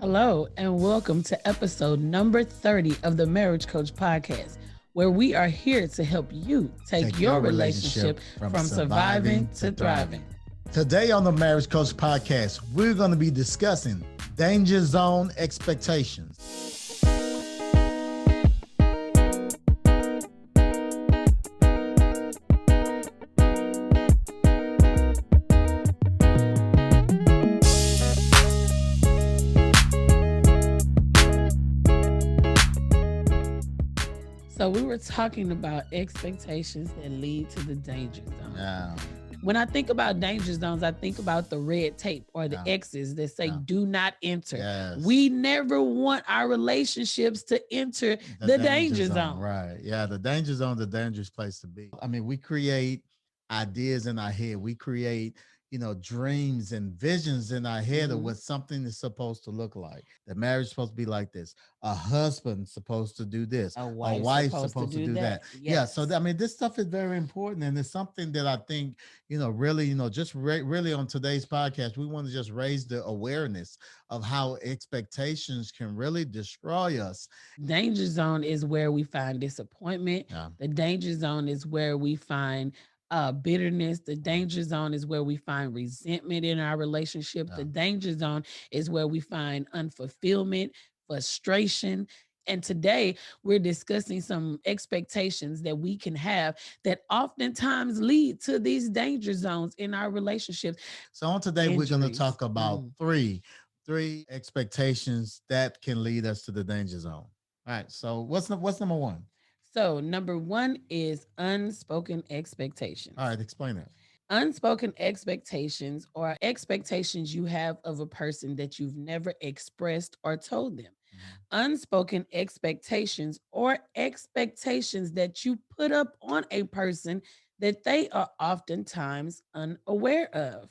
Hello, and welcome to episode number 30 of the Marriage Coach Podcast, where we are here to help you take your relationship from surviving to thriving. Today on the Marriage Coach Podcast, we're going to be discussing danger zone expectations. So we were talking about expectations that lead to the danger zone. Yeah. When I think about danger zones, I think about the red tape or the X's that say do not enter. Yes. We never want our relationships to enter the danger zone. Right. Yeah. The danger zone is a dangerous place to be. I mean, we create ideas in our head. We create, dreams and visions in our head of what something is supposed to look like. The marriage is supposed to be like this. A husband's supposed to do this. A wife's supposed to do that. Yes. Yeah. So, this stuff is very important. And it's something that I think, really, really on today's podcast, we want to just raise the awareness of how expectations can really destroy us. Danger zone is where we find disappointment. Yeah. The danger zone is where we find bitterness. The danger zone is where we find resentment in our relationship. Yeah. The danger zone is where we find unfulfillment, frustration. And today we're discussing some expectations that we can have that oftentimes lead to these danger zones in our relationships. So on today, we're going to Injuries. talk about three expectations that can lead us to the danger zone. All right. So what's number one? So number one is unspoken expectations. All right. Explain that. Unspoken expectations are expectations you have of a person that you've never expressed or told them. Unspoken expectations or expectations that you put up on a person that they are oftentimes unaware of.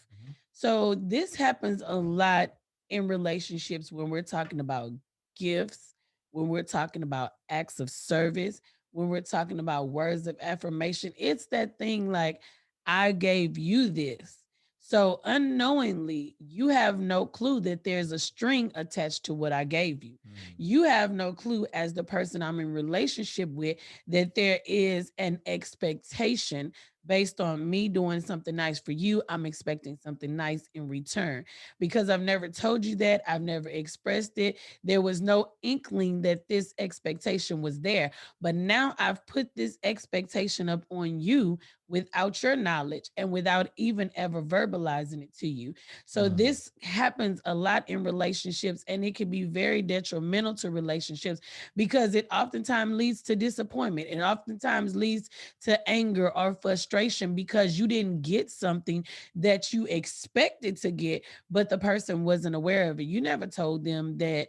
So this happens a lot in relationships when we're talking about gifts, when we're talking about acts of service, when we're talking about words of affirmation. It's that thing like, I gave you this. So unknowingly, you have no clue that there's a string attached to what I gave you. You have no clue as the person I'm in relationship with that there is an expectation based on me doing something nice for you. I'm expecting something nice in return. Because I've never told you that, I've never expressed it. There was no inkling that this expectation was there. But now I've put this expectation up on you without your knowledge and without even ever verbalizing it to you. So this happens a lot in relationships, and it can be very detrimental to relationships because it oftentimes leads to disappointment. It oftentimes leads to anger or frustration because you didn't get something that you expected to get, but the person wasn't aware of it. You never told them that,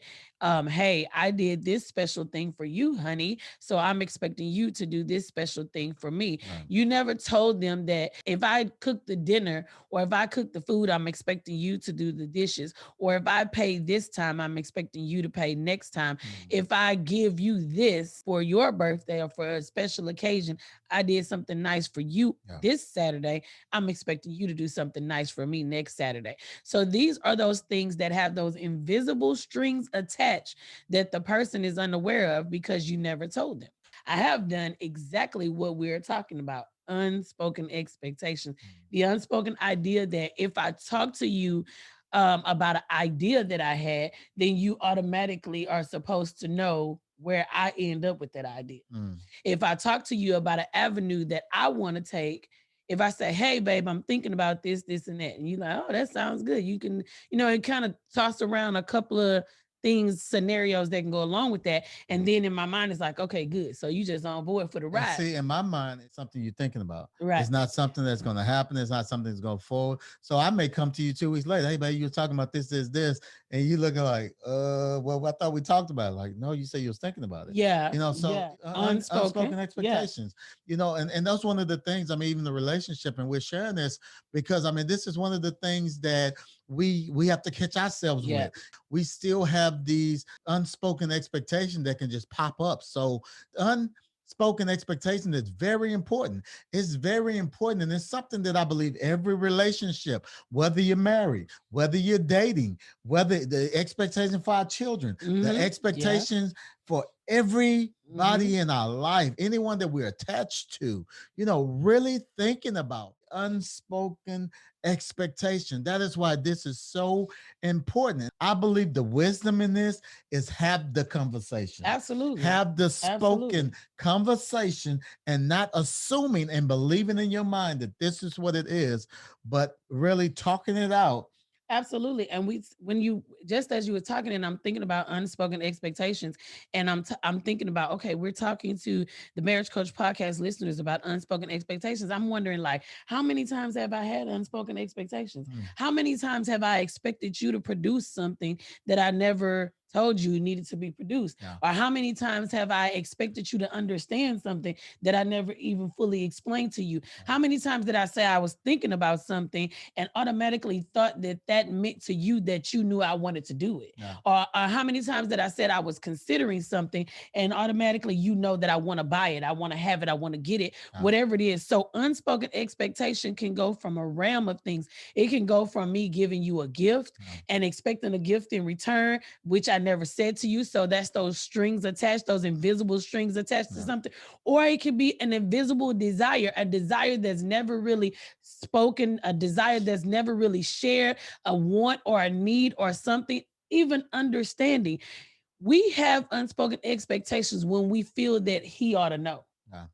hey, I did this special thing for you, honey, so I'm expecting you to do this special thing for me. Right. You never told them that if I cook the dinner or if I cook the food, I'm expecting you to do the dishes. Or if I pay this time, I'm expecting you to pay next time. If I give you this for your birthday or for a special occasion, I did something nice for you this Saturday, I'm expecting you to do something nice for me next Saturday. So these are those things that have those invisible strings attached that the person is unaware of because you never told them. I have done exactly what we're talking about. Unspoken expectations, the unspoken idea that if I talk to you about an idea that I had, then you automatically are supposed to know where I end up with that idea. If I talk to you about an avenue that I want to take, if I say, hey, babe, I'm thinking about this, this, and that, and you're like, oh, that sounds good. You can, and kind of toss around a couple of things, scenarios that can go along with that. And then in my mind, it's like, okay, good. So you just on board for the ride. And see, in my mind, it's something you're thinking about. Right. It's not something that's going to happen. It's not something that's going to forward. So I may come to you 2 weeks later. Hey, babe, you were talking about this, and you looking like, well, I thought we talked about it. Like, no, you said you was thinking about it. Yeah. Unspoken expectations, and that's one of the things, even the relationship, and we're sharing this because, this is one of the things that we have to catch ourselves with. We still have these unspoken expectations that can just pop up. So Spoken expectation is very important. It's very important. And it's something that I believe every relationship, whether you're married, whether you're dating, whether the expectation for our children, the Yeah. expectations for everybody in our life, anyone that we're attached to, really thinking about unspoken expectation. That is why this is so important. I believe the wisdom in this is have the conversation. Absolutely. Have the Absolutely. spoken conversation and not assuming and believing in your mind that this is what it is, but really talking it out. Absolutely. And when you, just as you were talking, and I'm thinking about unspoken expectations, and I'm thinking about, okay, we're talking to the Marriage Coach podcast listeners about unspoken expectations. I'm wondering, like, how many times have I had unspoken expectations? How many times have I expected you to produce something that I never told you needed to be produced? Yeah. Or how many times have I expected you to understand something that I never even fully explained to you? How many times did I say I was thinking about something and automatically thought that that meant to you that you knew I wanted to do it? Yeah. Or how many times did I said I was considering something and automatically you know that I want to buy it, I want to have it, I want to get it, whatever it is. So unspoken expectation can go from a realm of things. It can go from me giving you a gift and expecting a gift in return, which I never said to you. So that's those strings attached, those invisible strings attached to something. Or it could be an invisible desire, a desire that's never really spoken, a desire that's never really shared, a want or a need or something, even understanding. We have unspoken expectations when we feel that he ought to know. Yeah.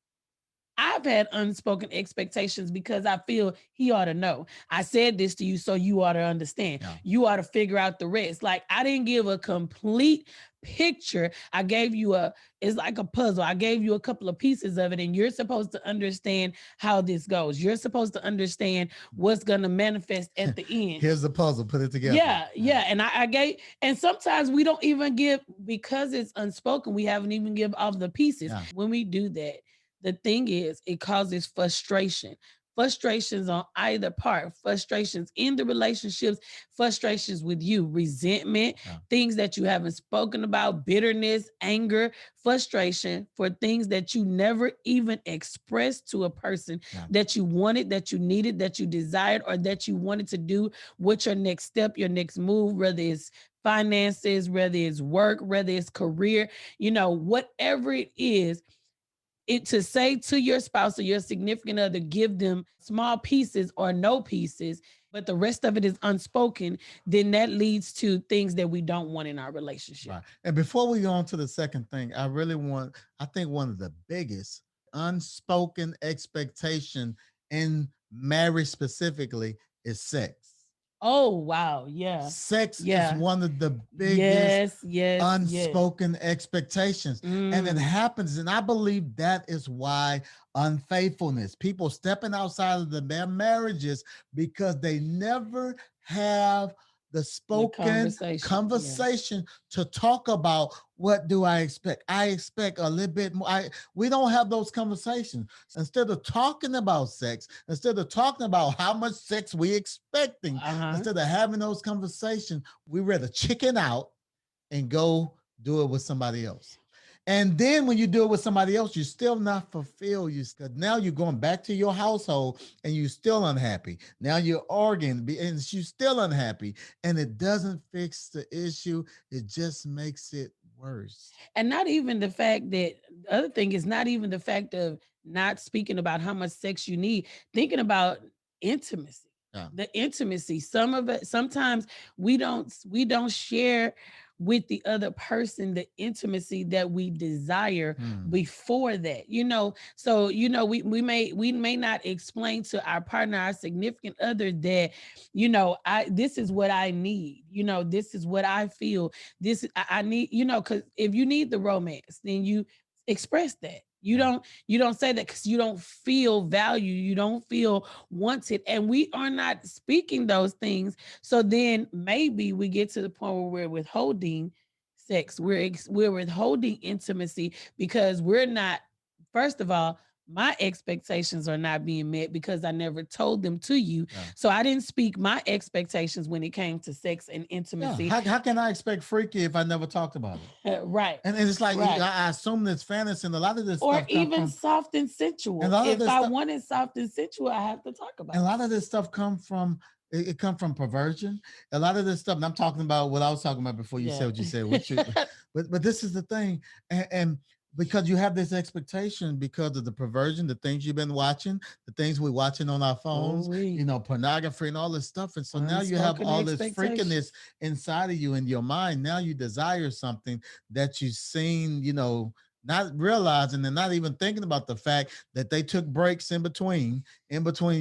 I've had unspoken expectations because I feel he ought to know. I said this to you, so you ought to understand. Yeah. You ought to figure out the rest. Like, I didn't give a complete picture. I gave you it's like a puzzle. I gave you a couple of pieces of it, and you're supposed to understand how this goes. You're supposed to understand what's going to manifest at the end. Here's the puzzle, put it together. Yeah. And I gave, and sometimes we don't even give, because it's unspoken, we haven't even give all the pieces. Yeah. When we do that, the thing is, it causes frustration. Frustrations on either part, frustrations in the relationships, frustrations with you, resentment, things that you haven't spoken about, bitterness, anger, frustration for things that you never even expressed to a person that you wanted, that you needed, that you desired, or that you wanted to do. What's your next step, your next move, whether it's finances, whether it's work, whether it's career, whatever it is, it to say to your spouse or your significant other, give them small pieces or no pieces, but the rest of it is unspoken, then that leads to things that we don't want in our relationship. Right. And before we go on to the second thing, I think one of the biggest unspoken expectation in marriage specifically is sex. Oh, wow. Yeah. Sex Yeah. is one of the biggest Yes. unspoken expectations. And it happens. And I believe that is why unfaithfulness, people stepping outside of their marriages because they never have the spoken conversation to talk about what do I expect. I expect a little bit more. We don't have those conversations. Instead of talking about sex, instead of talking about how much sex we expecting, instead of having those conversations, we rather chicken out and go do it with somebody else. And then when you do it with somebody else, you're still not fulfilled. Now you're going back to your household and you're still unhappy. Now you're arguing and you're still unhappy. And it doesn't fix the issue. It just makes it worse. And not even the fact that, the other thing is not even the fact of not speaking about how much sex you need, thinking about intimacy. The intimacy. Some of it, sometimes we don't share with the other person the intimacy that we desire before that. So we may not explain to our partner, our significant other, that I this is what I need. This is what I feel. I need, because if you need the romance, then you express that. You don't say that because you don't feel value, you don't feel wanted, and we are not speaking those things. So then maybe we get to the point where we're withholding sex, we're withholding intimacy because we're not, first of all, my expectations are not being met because I never told them to you. Yeah. So I didn't speak my expectations when it came to sex and Yeah. intimacy. How can I expect freaky if I never talked about it? Right. And it's like Right. I assume this fantasy, and a lot of this Or stuff come even from, soft and and sensual. a lot of If this I stuff, wanted soft and sensual, I have to talk and about a it. lot of this stuff come from it come from perversion. A lot of this stuff, and I'm talking about what I was talking about before you said Yeah. what you said. What you, but this is the thing, and because you have this expectation because of the perversion, the things you've been watching, the things we're watching on our Oh, phones, we pornography and all this stuff, and so now you have unspoken all this freakiness expectations. inside of you in your mind. Now you desire something that you've seen, not realizing and not even thinking about the fact that they took breaks in between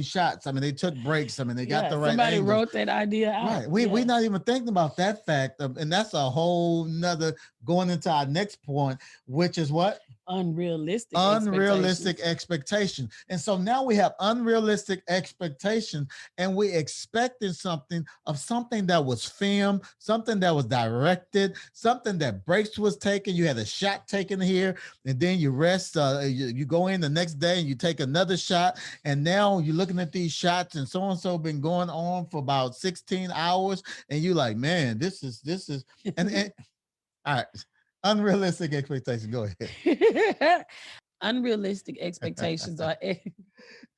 shots. I mean, they took breaks. I mean, they got Yeah, the right somebody angles. wrote that idea out. Right. We Yeah. not even thinking about that fact of, and that's a whole nother going into our next point, which is what? Unrealistic Unrealistic expectations. expectations. And so now we have unrealistic expectations, and we expecting something that was filmed, something that was directed, something that breaks was taken. You had a shot taken here, and then you rest. You go in the next day and you take another shot, and now you're looking at these shots, and so been going on for about 16 hours, and you like, man, this is and all right, unrealistic expectations. Go ahead. Unrealistic expectations are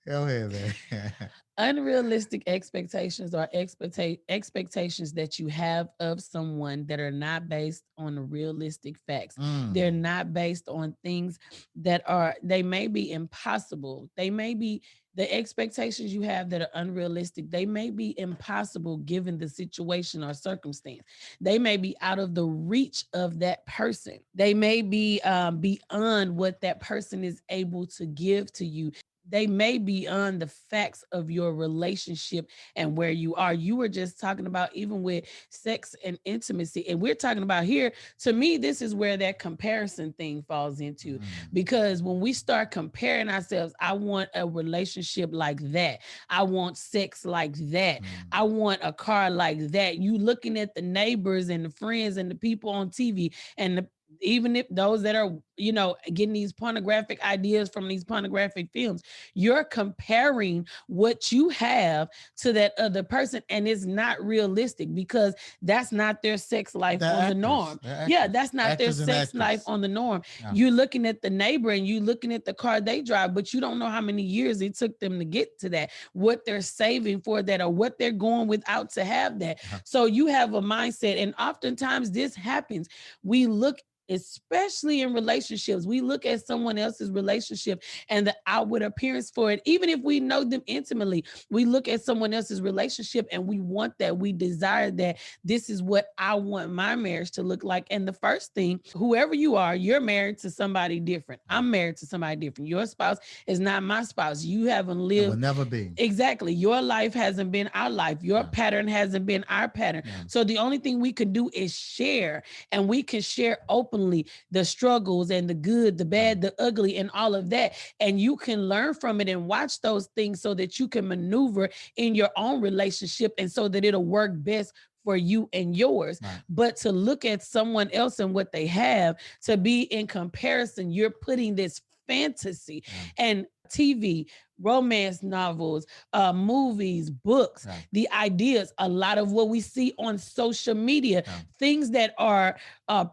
Go ahead, man. unrealistic expectations are expectations that you have of someone that are not based on realistic facts. They're Mm. not based on things that are, they may be impossible. They may be, the expectations you have that are unrealistic, they may be impossible given the situation or circumstance. They may be out of the reach of that person. They may be beyond what that person is able to give to you. They may be on the facts of your relationship and where you are. You were just talking about even with sex and intimacy. And we're talking about here, to me, this is where that comparison thing falls into. Mm. Because when we start comparing ourselves, I want a relationship like that. I want sex like that. Mm. I want a car like that. You looking at the neighbors and the friends and the people on TV and even if those that are, getting these pornographic ideas from these pornographic films, you're comparing what you have to that other person, and it's not realistic because that's not their sex life They're on the actors. norm. They're Yeah, actors. that's not their Actors and sex life actresses. on the norm. Yeah. You looking at the neighbor and you looking at the car they drive, but you don't know how many years it took them to get to that, what they're saving for that, or what they're going without to have that. Yeah. So you have a mindset, and oftentimes this happens. We look, especially in relationships, we look at someone else's relationship and the outward appearance for it. Even if we know them intimately, we look at someone else's relationship and we want that. We desire that. This is what I want my marriage to look like. And the first thing, whoever you are, you're married to somebody different. I'm married to somebody different. Your spouse is not my spouse. You haven't It will lived. never be. Exactly. Your life hasn't been our life. Your Yeah. pattern hasn't been our pattern. Yeah. So the only thing we can do is share, and we can share openly the struggles and the good, the bad, the ugly, and all of that. And you can learn from it and watch those things so that you can maneuver in your own relationship and so that it'll work best for you and yours. Right. But to look at someone else and what they have, to be in comparison, you're putting this fantasy and TV, romance novels, movies, books, the ideas, a lot of what we see on social media, things that are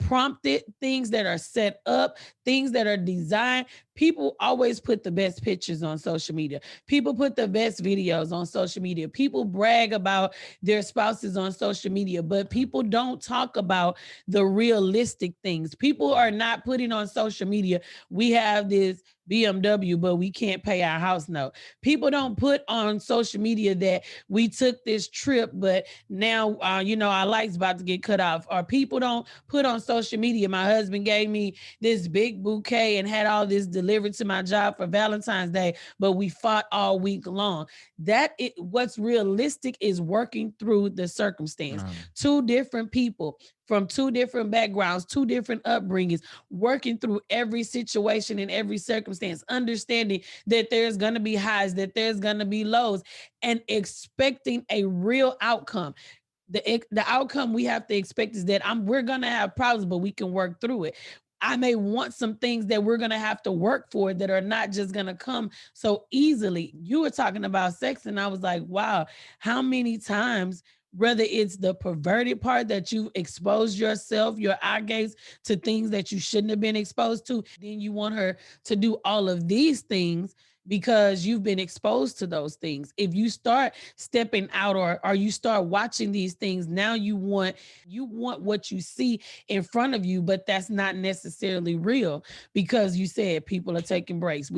prompted, things that are set up, things that are designed. People always put the best pictures on social media. People put the best videos on social media. People brag about their spouses on social media, but people don't talk about the realistic things. People are not putting on social media, we have this BMW, but we can't pay our house note. People don't put on social media that we took this trip, but now, our light's about to get cut off. Or people don't put on social media, my husband gave me this big bouquet and had all this delivered to my job for Valentine's Day, but we fought all week long. What's realistic is working through the circumstance. Two different people from two different backgrounds, two different upbringings, working through every situation and every circumstance, understanding that there's going to be highs, that there's going to be lows, and expecting a real outcome. The outcome we have to expect is that we're going to have problems, but we can work through it. I may want some things that we're going to have to work for that are not just going to come so easily. You were talking about sex, and I was like, wow, how many times, whether it's the perverted part that you exposed yourself, your eye gaze to things that you shouldn't have been exposed to, then you want her to do all of these things because you've been exposed to those things. If you start stepping out, or you start watching these things, now you want what you see in front of you, but that's not necessarily real because you said people are taking breaks.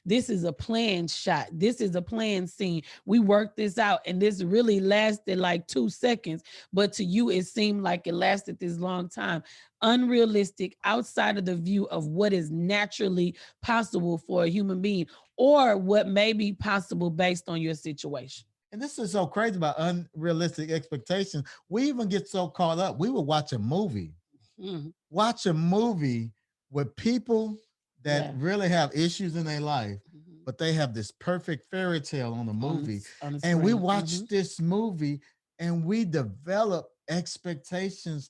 This is a planned shot. This is a planned scene. We worked this out, and this really lasted like 2 seconds, but to you, it seemed like it lasted this long time. Unrealistic, outside of the view of what is naturally possible for a human being or what may be possible based on your situation. And this is so crazy about unrealistic expectations. We even get so caught up. We would Mhm. watch a movie with people that Yeah. really have issues in their life, Mhm. but they have this perfect fairy tale on the On movie. the And we screen. watch this movie and we develop expectations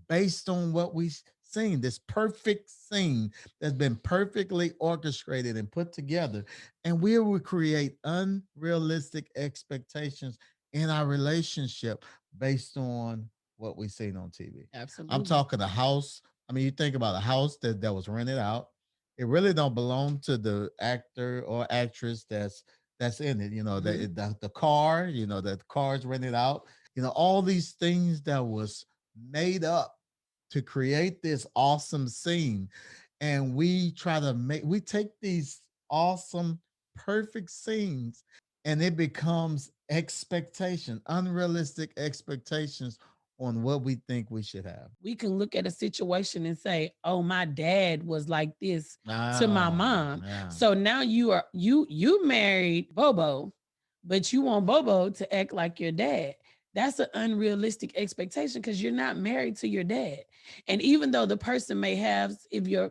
based on what we've seen, this perfect scene that's been perfectly orchestrated and put together. And we will create unrealistic expectations in our relationship based on what we've seen on TV. I'm Absolutely. talking a house. I mean, you think about a house that was rented out. It really don't belong to the actor or actress that's in it. You know, Mhm. the car, you know, that the car's rented out. You know, all these things that was made up to create this awesome scene. And we take these awesome, perfect scenes and it becomes expectation, unrealistic expectations on what we think we should have. We can look at a situation and say, "Oh, my dad was like this to my Ah, mom." yeah. So now you married Bobo, but you want Bobo to act like your dad. That's an unrealistic expectation because you're not married to your dad. And even though the person may have, if your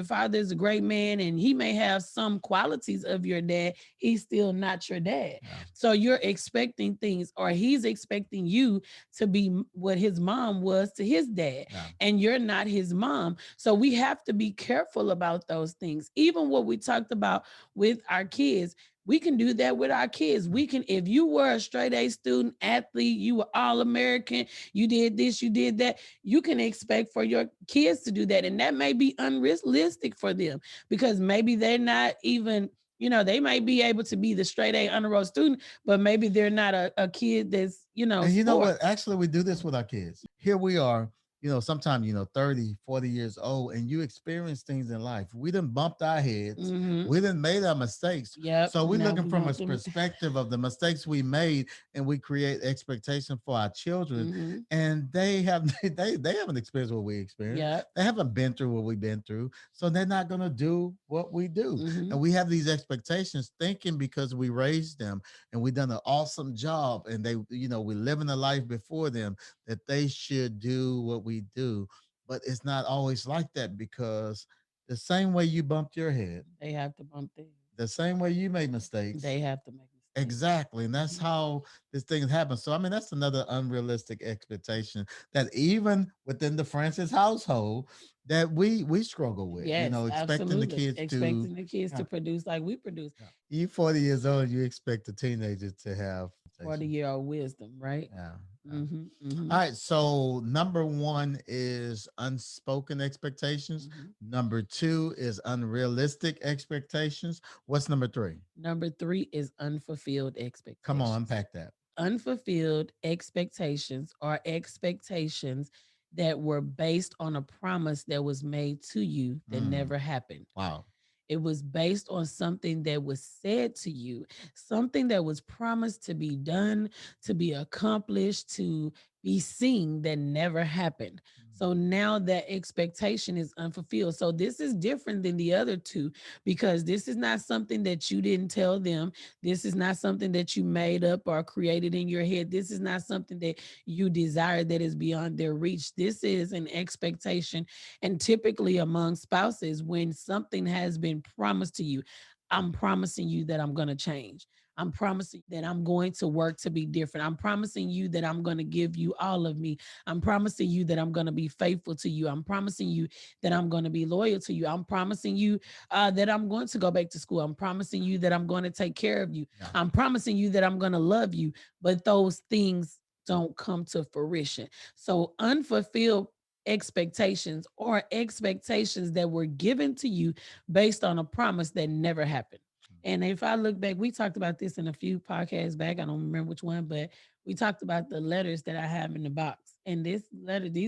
father is a great man and he may have some qualities of your dad, he's still not your dad. Yeah. So you're expecting things, or he's expecting you to be what his mom was to his dad, Yeah. and you're not his mom. So we have to be careful about those things. Even what we talked about with our kids, we can do that with our kids. We can, if you were a straight A student, athlete, you were all American, you did this, you did that, you can expect for your kids to do that. And that may be unrealistic for them because maybe they're not even, they might be able to be the straight A honor roll student, but maybe they're not a kid that's, And you know what? sports. Actually, we do this with our kids. Here we are, sometimes, 30, 40 years old, and you experience things in life. We done bumped our heads. Mm-hmm. We done made our mistakes. Yep. So we're Now looking we from a want them. perspective of the mistakes we made, and we create expectation for our children. Mm-hmm. And they have they haven't experienced what we experienced. Yep. They haven't been through what we've been through. So they're not gonna do what we do. Mm-hmm. And we have these expectations thinking because we raised them and we done an awesome job and they we living a life before them that they should do what we do, but it's not always like that because the same way you bumped your head, They have to bump things. the same way you made mistakes. They have to make mistakes. Exactly. And that's Mm-hmm. how this thing happens. So I mean that's another unrealistic expectation that even within the Francis household that we struggle with, Yes, expecting the absolutely. kids to Expecting the kids yeah, to produce like we produce. yeah. You 40 years old, you expect a teenager to have 40 expectations. year old wisdom, right? Yeah. Yeah. Mm-hmm. Mm-hmm. All right. So number one is unspoken expectations. Mm-hmm. Number two is unrealistic expectations. What's number three? Number 3 is unfulfilled Come on, expectations. unpack that. Unfulfilled expectations are expectations that were based on a promise that was made to you that Mm, never happened. wow. It was based on something that was said to you, something that was promised to be done, to be accomplished, to be seen that never happened. So now that expectation is unfulfilled. So this is different than the other two because this is not something that you didn't tell them. This is not something that you made up or created in your head. This is not something that you desire that is beyond their reach. This is an expectation, and typically among spouses, when something has been promised to you, I'm promising you that I'm going to change. I'm promising that I'm going to work to be different. I'm promising you that I'm going to give you all of me. I'm promising you that I'm going to be faithful to you. I'm promising you that I'm going to be loyal to you. I'm promising you that I'm going to go back to school. I'm promising you that I'm going to take care of you. Yeah. I'm promising you that I'm going to love you. But those things don't come to fruition. So unfulfilled expectations or expectations that were given to you based on a promise that never happened. And if I look back, we talked about this in a few podcasts back. I don't remember which one, but we talked about the letters that I have in the box. And these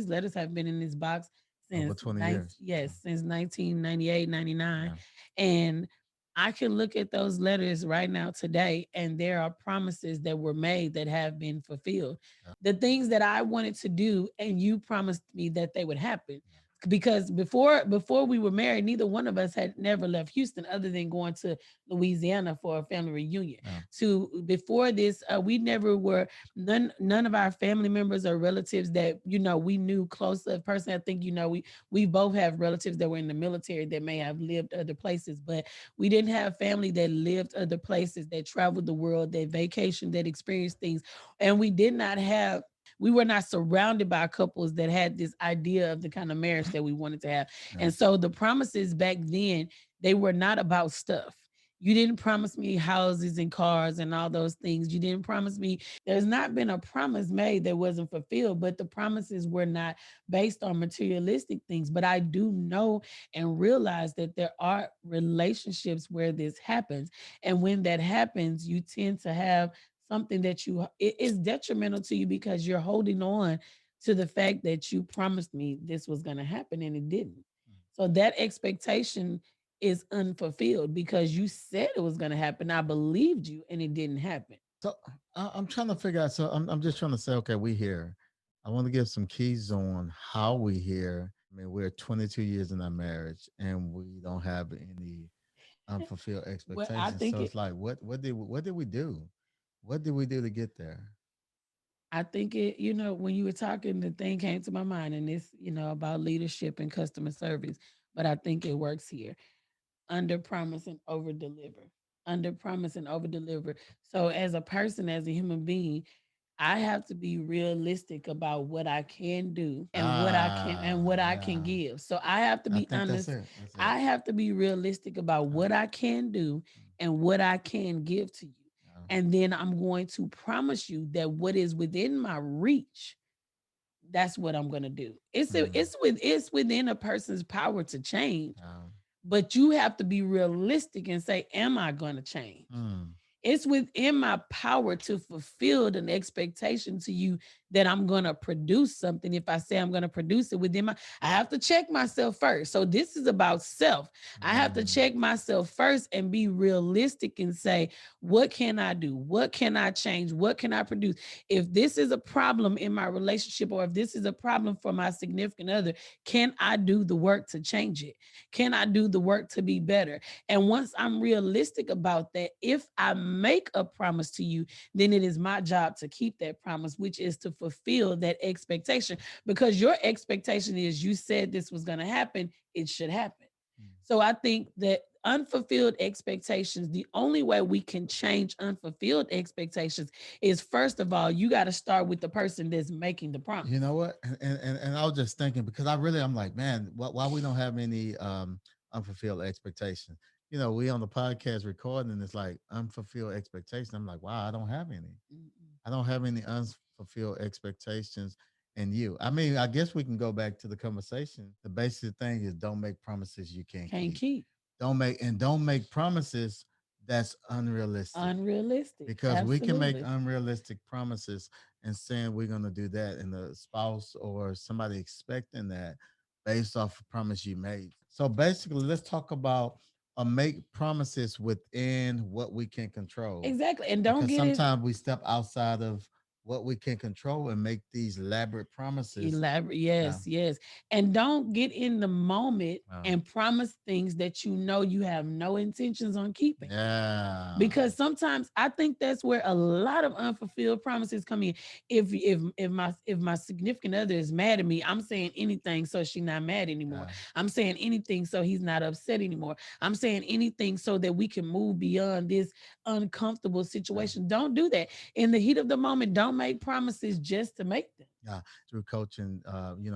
letters have been in this box Over since 20 years. yes, since 1998, 99. Yeah. And I can look at those letters right now today, and there are promises that were made that have been fulfilled. Yeah. The things that I wanted to do, and you promised me that they would happen. Yeah. Because before we were married, neither one of us had never left Houston other than going to Louisiana for a family reunion. Yeah. To before this, we never were none of our family members or relatives that we knew close of person. I think we both have relatives that were in the military that may have lived other places, but we didn't have family that lived other places, that traveled the world, that vacationed, that experienced things, and we were not surrounded by couples that had this idea of the kind of marriage that we wanted to have. Yeah. And so the promises back then, they were not about stuff. You didn't promise me houses and cars and all those things. You didn't promise me. There's not been a promise made that wasn't fulfilled, but the promises were not based on materialistic things. But I do know and realize that there are relationships where this happens. And when that happens, you tend to have something that it is detrimental to you because you're holding on to the fact that you promised me this was going to happen and it didn't. So that expectation is unfulfilled because you said it was going to happen. I believed you and it didn't happen. So I'm trying to figure out. So I'm just trying to say, okay, we here. I want to give some keys on how we here. I mean, we're 22 years in our marriage, and we don't have any unfulfilled Well, I expectations. think So it it's like, what did we do? What did we do to get there? I think it, when you were talking, the thing came to my mind, and it's, about leadership and customer service. But I think it works here. Under promise and over deliver. Under promise and over deliver. So as a person, as a human being, I have to be realistic about what I can do and what I can Yeah. give. So I have to I be think that's honest. it. That's it. I have to be realistic about Yeah. what I can do and what I can give to you. Yeah. And then I'm going to promise you that what is within my reach, that's what I'm going to do. Mm. It's within a person's power to change, Yeah. but you have to be realistic and say, am I going to change? Mm. It's within my power to fulfill an expectation to you that I'm going to produce something. If I say I'm going to produce it I have to check myself first. So this is about self. I have to Mm. check myself first and be realistic and say, what can I do? What can I change? What can I produce? If this is a problem in my relationship or if this is a problem for my significant other, can I do the work to change it? Can I do the work to be better? And once I'm realistic about that, if I make a promise to you, then it is my job to keep that promise, which is to fulfill that expectation. Because your expectation is you said this was going to happen, it should happen. Mm. So I think that unfulfilled expectations, the only way we can change unfulfilled expectations is first of all, you got to start with the person that's making the You promise. know what? And I was just thinking because I'm like, man, why we don't have any unfulfilled expectations? You know, we on the podcast recording and it's like unfulfilled expectations. I'm like, wow, I don't have any. Mm-mm. I don't have any unfulfilled expectations in you. I mean, I guess we can go back to the conversation. The basic thing is don't make promises you can't Can't keep. keep. Don't make promises that's unrealistic Unrealistic. because we can make Absolutely. unrealistic promises and saying we're going to do that and the spouse or somebody expecting that based off a promise you made. So basically let's talk about make promises within what we can control Exactly. And don't because get it sometimes we step outside of what we can control and make these elaborate promises. Elaborate, Yeah. yes, yes. And don't get in the moment and promise things that you know you have no intentions on keeping. Yeah. Because sometimes I think that's where a lot of unfulfilled promises come in. If my significant other is mad at me, I'm saying anything so she's not mad anymore. Yeah. I'm saying anything so he's not upset anymore. I'm saying anything so that we can move beyond this uncomfortable situation. Don't do that in the heat of the moment. Don't make promises just to make them. Yeah, through coaching,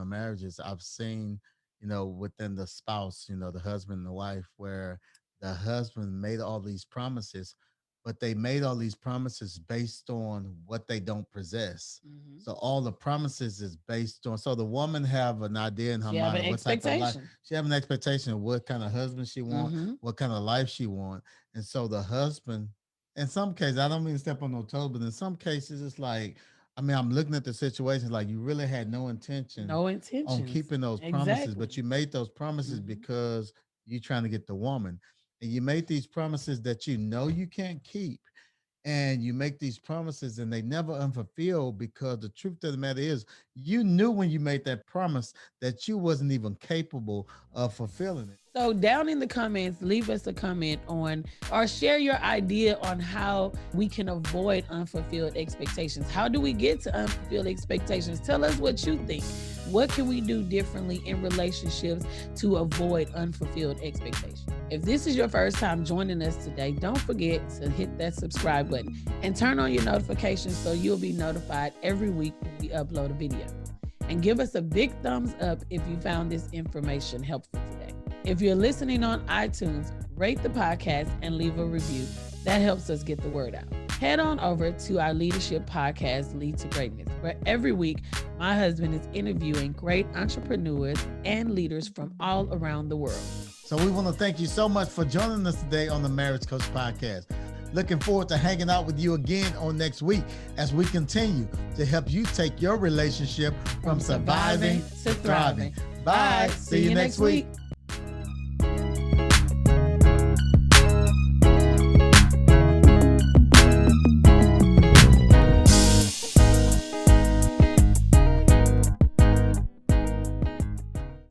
marriages, I've seen, within the spouse, the husband and the wife, where the husband made all these promises, but they made all these promises based on what they don't possess. Mhm. So all the promises is based on. So the woman have an idea in her She have mind an of what type of life expectation. she have an expectation of what kind of husband she want, Mm-hmm. what kind of life she want, and so the husband. In some cases, I don't mean to step on no toes, but in some cases, it's like I'm looking at the situation like you really had no intention No on intentions. keeping those promises, but Exactly. you made those promises Mhm. because you're trying to get the woman. And you made these promises that you know you can't keep. And you make these promises and they never unfulfilled because the truth of the matter is you knew when you made that promise that you wasn't even capable of fulfilling it. So down in the comments, leave us a comment on or share your idea on how we can avoid unfulfilled expectations. How do we get to unfulfilled expectations? Tell us what you think. What can we do differently in relationships to avoid unfulfilled expectations? If this is your first time joining us today, don't forget to hit that subscribe button and turn on your notifications so you'll be notified every week when we upload a video. And give us a big thumbs up if you found this information helpful today. If you're listening on iTunes, rate the podcast and leave a review. That helps us get the word out. Head on over to our leadership podcast, Lead to Greatness, where every week my husband is interviewing great entrepreneurs and leaders from all around the world. So we want to thank you so much for joining us today on the Marriage Coach Podcast. Looking forward to hanging out with you again on next week as we continue to help you take your relationship from surviving to thriving. Bye. See you next week.